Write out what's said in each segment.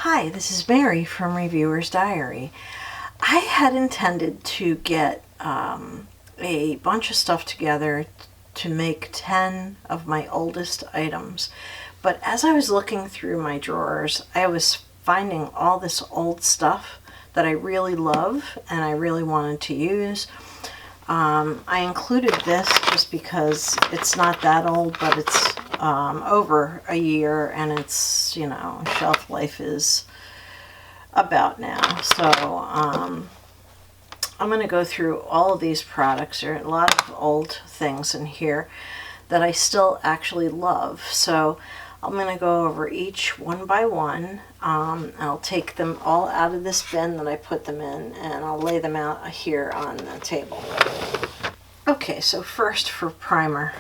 Hi, this is Mary from Reviewer's Diary. I had intended to get a bunch of stuff together to make 10 of my oldest items, but as I was looking through my drawers, I was finding all this old stuff that I really love and I really wanted to use. I included this just because it's not that old, but it's over a year and it's, shelf life is about now. So I'm going to go through all of these products. There are a lot of old things in here that I still actually love. So I'm going to go over each one by one. I'll take them all out of this bin that I put them in and I'll lay them out here on the table. Okay, so first for primer.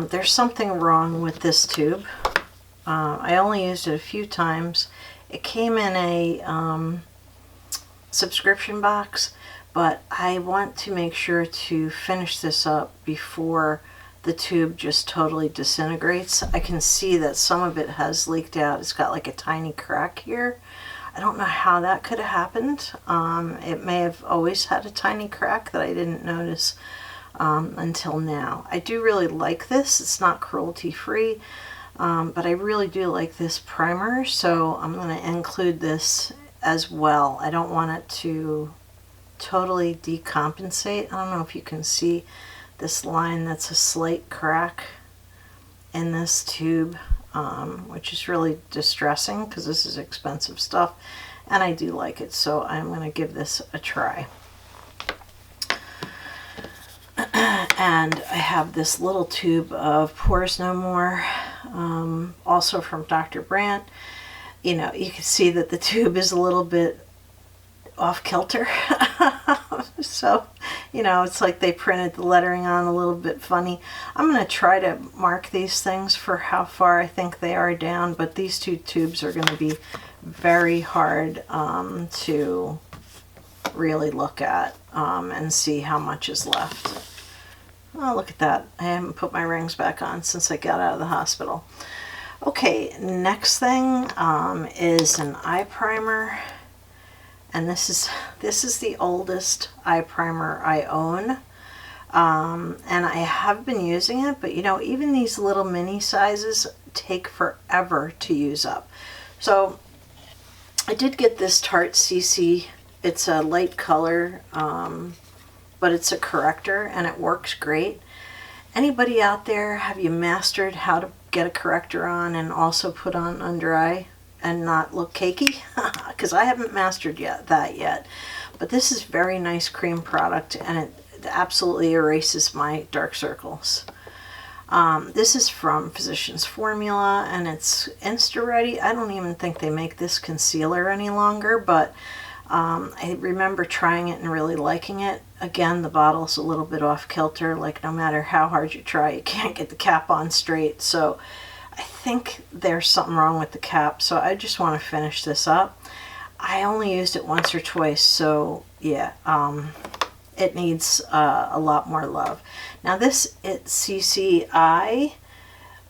There's something wrong with this tube. I only used it a few times. It came in a subscription box, but I want to make sure to finish this up before the tube just totally disintegrates. I can see that some of it has leaked out. It's got like a tiny crack here. I don't know how that could have happened. It may have always had a tiny crack that I didn't notice until now. I do really like this. It's not cruelty free, but I really do like this primer, so I'm going to include this as well. I don't want it to totally decompensate. I don't know if you can see this line that's a slight crack in this tube, which is really distressing because this is expensive stuff and I do like it, so I'm going to give this a try. And I have this little tube of Pores No More, also from Dr. Brandt. You can see that the tube is a little bit off kilter. So, it's like they printed the lettering on a little bit funny. I'm going to try to mark these things for how far I think they are down, but these two tubes are going to be very hard to really look at and see how much is left. Oh, look at that. I haven't put my rings back on since I got out of the hospital. Okay, next thing is an eye primer. And this is the oldest eye primer I own. And I have been using it, but even these little mini sizes take forever to use up. So I did get this Tarte CC. It's a light color, but it's a corrector and it works great. Anybody out there, have you mastered how to get a corrector on and also put on under eye and not look cakey? Because I haven't mastered that yet. But this is very nice cream product and it absolutely erases my dark circles. This is from Physicians Formula and it's InstaReady. I don't even think they make this concealer any longer, but I remember trying it and really liking it. Again, the bottle's a little bit off kilter. Like no matter how hard you try, you can't get the cap on straight. So I think there's something wrong with the cap. So I just want to finish this up. I only used it once or twice. So yeah, it needs a lot more love. Now this CCI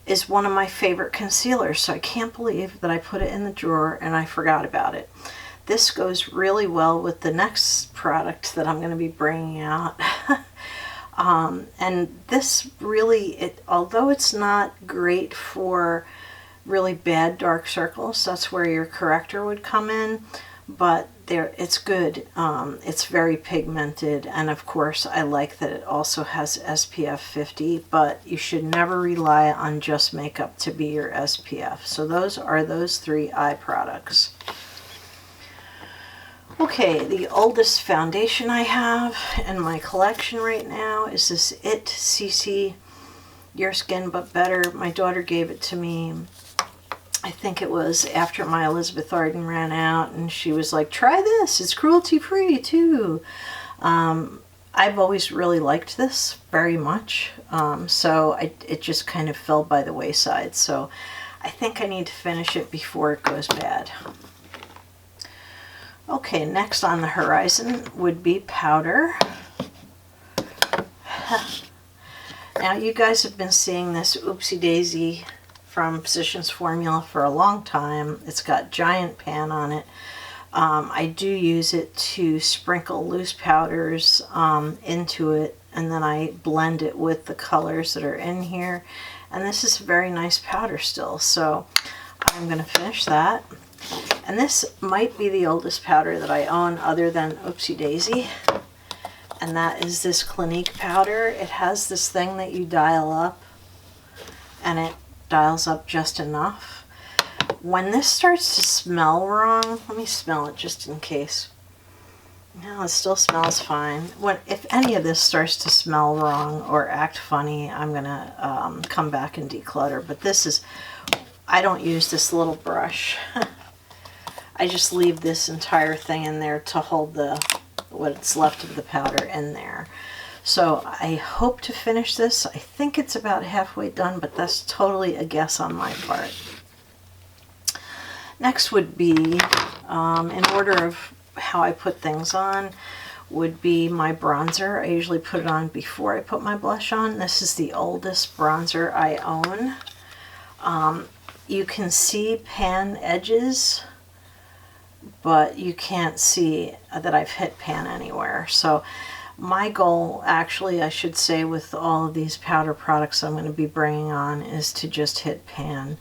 is one of my favorite concealers. So I can't believe that I put it in the drawer and I forgot about it. This goes really well with the next product that I'm going to be bringing out. And this really, although it's not great for really bad dark circles, that's where your corrector would come in, but it's good. It's very pigmented, and of course I like that it also has SPF 50, but you should never rely on just makeup to be your SPF. So those are those three eye products. Okay, the oldest foundation I have in my collection right now is this IT CC Your Skin But Better. My daughter gave it to me. I think it was after my Elizabeth Arden ran out, and she was like, try this, it's cruelty free too. I've always really liked this very much, so it just kind of fell by the wayside. So I think I need to finish it before it goes bad. Okay, next on the horizon would be powder. Now you guys have been seeing this Oopsie Daisy from Physicians Formula for a long time. It's got giant pan on it. I do use it to sprinkle loose powders into it, and then I blend it with the colors that are in here. And this is a very nice powder still, so I'm going to finish that. And this might be the oldest powder that I own other than Oopsie Daisy. And that is this Clinique powder. It has this thing that you dial up, and it dials up just enough. When this starts to smell wrong, let me smell it just in case. No, it still smells fine. If any of this starts to smell wrong or act funny, I'm gonna come back and declutter. But this is, I don't use this little brush. I just leave this entire thing in there to hold what's left of the powder in there. So I hope to finish this. I think it's about halfway done, but that's totally a guess on my part. Next would be, in order of how I put things on, would be my bronzer. I usually put it on before I put my blush on. This is the oldest bronzer I own. You can see pan edges, but you can't see that I've hit pan anywhere. So my goal, actually, I should say, with all of these powder products I'm going to be bringing on is to just hit pan.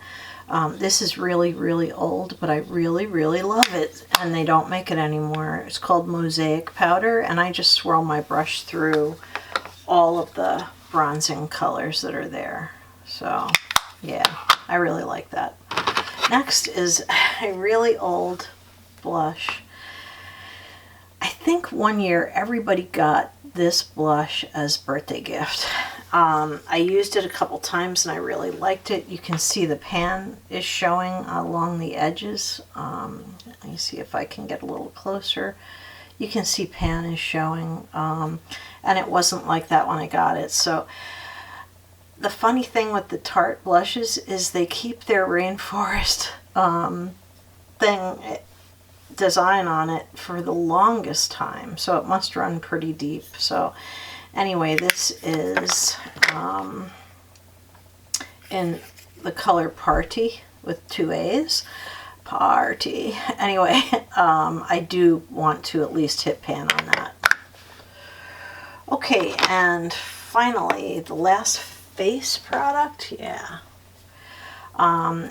This is really, really old, but I really, really love it, and they don't make it anymore. It's called Mosaic Powder, and I just swirl my brush through all of the bronzing colors that are there. So, yeah, I really like that. Next is a really old blush. I think one year everybody got this blush as birthday gift. I used it a couple times and I really liked it. You can see the pan is showing along the edges. Let me see if I can get a little closer. You can see pan is showing, and it wasn't like that when I got it. So the funny thing with the Tarte blushes is they keep their rainforest design on it for the longest time, so it must run pretty deep. So anyway, this is in the color Party with 2 A's. Party. Anyway, I do want to at least hit pan on that. Okay, and finally, the last face product,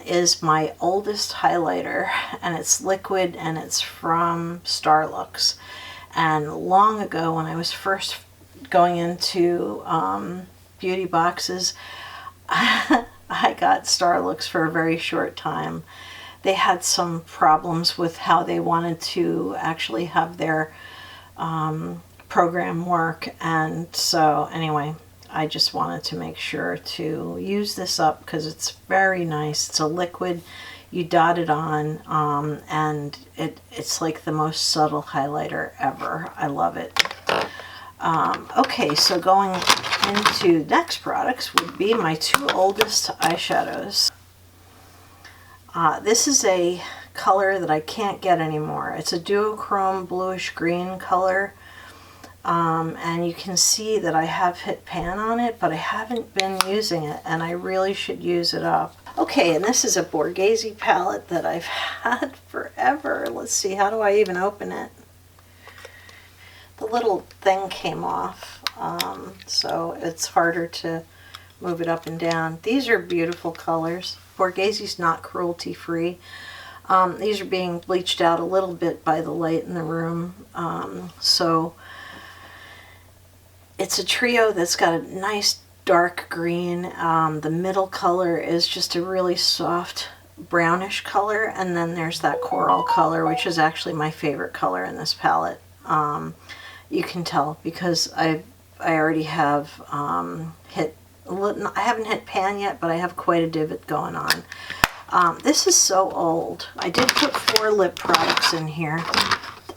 is my oldest highlighter, and it's liquid, and it's from Starlooks. And long ago, when I was first going into beauty boxes, I got Starlooks for a very short time. They had some problems with how they wanted to actually have their program work, and so anyway, I just wanted to make sure to use this up because it's very nice. It's a liquid, you dot it on, and it's like the most subtle highlighter ever. I love it. Okay, so going into next products would be my 2 oldest eyeshadows. This is a color that I can't get anymore. It's a duochrome bluish green color. And you can see that I have hit pan on it, but I haven't been using it, and I really should use it up. Okay, and this is a Borghese palette that I've had forever. Let's see, how do I even open it? The little thing came off, so it's harder to move it up and down. These are beautiful colors. Borghese's not cruelty-free. These are being bleached out a little bit by the light in the room, so it's a trio that's got a nice dark green. The middle color is just a really soft brownish color, and then there's that coral color, which is actually my favorite color in this palette. You can tell because I already have I haven't hit pan yet, but I have quite a divot going on. This is so old. I did put 4 lip products in here.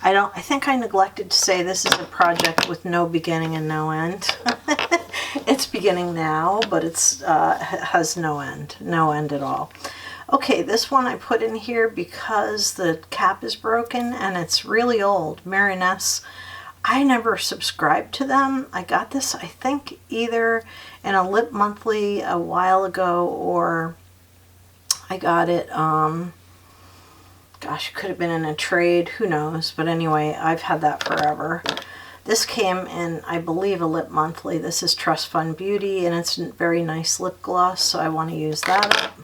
I think I neglected to say this is a project with no beginning and no end. It's beginning now, but it has no end at all. Okay, this one I put in here because the cap is broken and it's really old. Marionette's. I never subscribed to them. I got this, I think, either in a Lip Monthly a while ago, or I got it, gosh, it could have been in a trade, who knows, but anyway, I've had that forever. This came in, I believe, a Lip Monthly. This is Trust Fund Beauty, and it's a very nice lip gloss, so I want to use that up.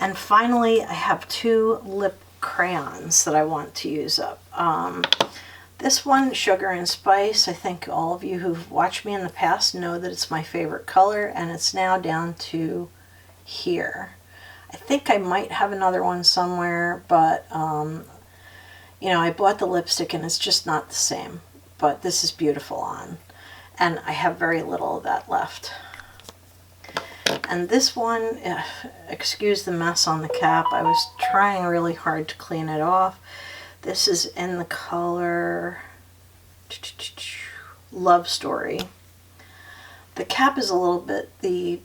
And finally, I have 2 lip crayons that I want to use up. This one, Sugar and Spice, I think all of you who've watched me in the past know that it's my favorite color, and it's now down to here. I think I might have another one somewhere, but, you know, I bought the lipstick and it's just not the same. But this is beautiful on, and I have very little of that left. And this one, excuse the mess on the cap, I was trying really hard to clean it off. This is in the color Love Story. The cap is a little bit, the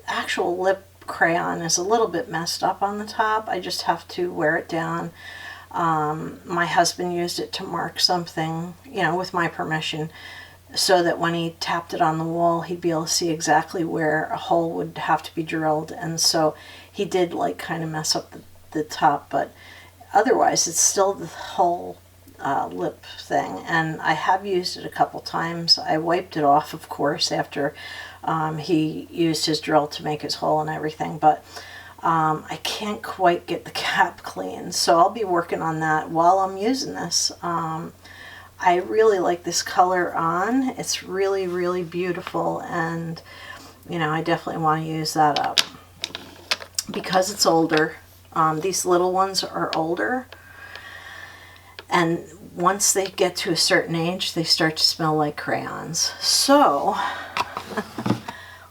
actual lip crayon is a little bit messed up on the top. I just have to wear it down. My husband used it to mark something, you know, with my permission, so that when he tapped it on the wall, he'd be able to see exactly where a hole would have to be drilled. And so he did like kind of mess up the top, but otherwise it's still the whole lip thing. And I have used it a couple times. I wiped it off, of course, after he used his drill to make his hole and everything, but I can't quite get the cap clean, so I'll be working on that while I'm using this. I really like this color on. It's really, really beautiful, and you know, I definitely want to use that up because it's older. These little ones are older, and once they get to a certain age, they start to smell like crayons. So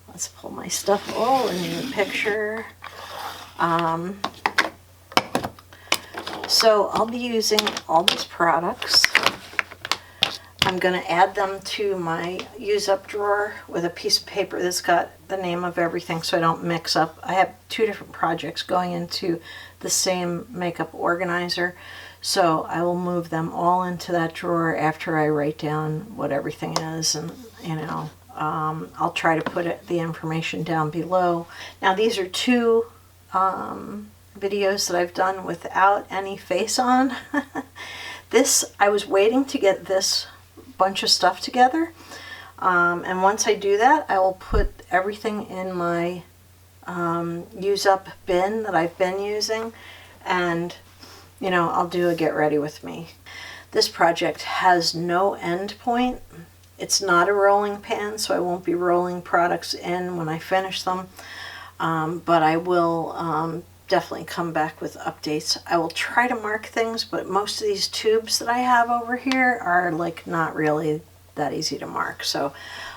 let's pull my stuff all in the picture. So I'll be using all these products. I'm going to add them to my use up drawer with a piece of paper that's got the name of everything so I don't mix up. I have 2 different projects going into the same makeup organizer, so I will move them all into that drawer after I write down what everything is, and you know, I'll try to put the information down below. Now these are 2 videos that I've done without any face on. This, I was waiting to get this bunch of stuff together, and once I do that, I will put everything in my use up bin that I've been using, and you know, I'll do a get ready with me. This project has no end point. It's not a rolling pan, so I won't be rolling products in when I finish them. But I will definitely come back with updates. I will try to mark things, but most of these tubes that I have over here are like not really that easy to mark. So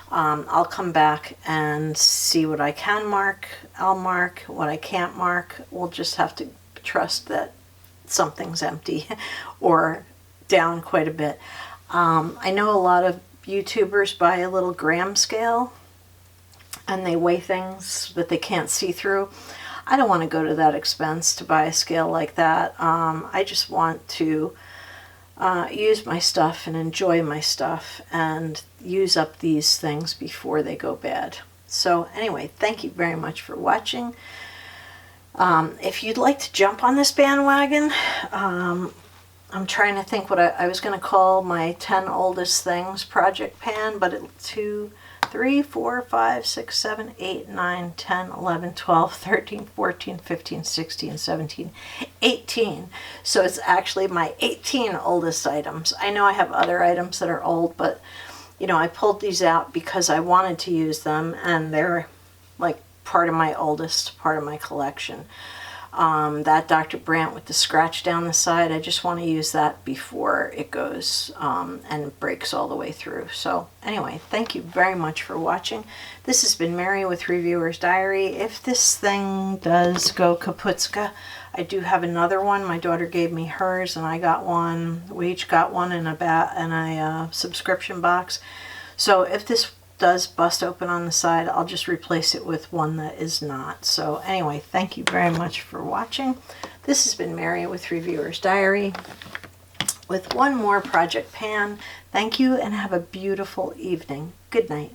I'll come back and see what I can mark. I'll mark what I can't mark. We'll just have to trust that something's empty or down quite a bit. I know a lot of YouTubers buy a little gram scale and they weigh things that they can't see through. I don't want to go to that expense to buy a scale like that. I just want to use my stuff and enjoy my stuff and use up these things before they go bad. So anyway, thank you very much for watching. If you'd like to jump on this bandwagon, I'm trying to think what I was going to call my 10 oldest things project pan, but it's 2, 3, 4, 5, 6, 7, 8, 9, 10, 11, 12, 13, 14, 15, 16, 17, 18. So it's actually my 18 oldest items. I know I have other items that are old, but you know, I pulled these out because I wanted to use them, and they're like part of my oldest part of my collection. That Dr. Brandt with the scratch down the side, I just want to use that before it goes and breaks all the way through. So anyway, thank you very much for watching. This has been Mary with Reviewer's Diary. If this thing does go kaputska, I do have another one. My daughter gave me hers and I got one. We each got one in a subscription box. So if this does bust open on the side, I'll just replace it with one that is not. So anyway, thank you very much for watching. This has been Mary with Reviewer's Diary with one more project pan. Thank you and have a beautiful evening. Good night.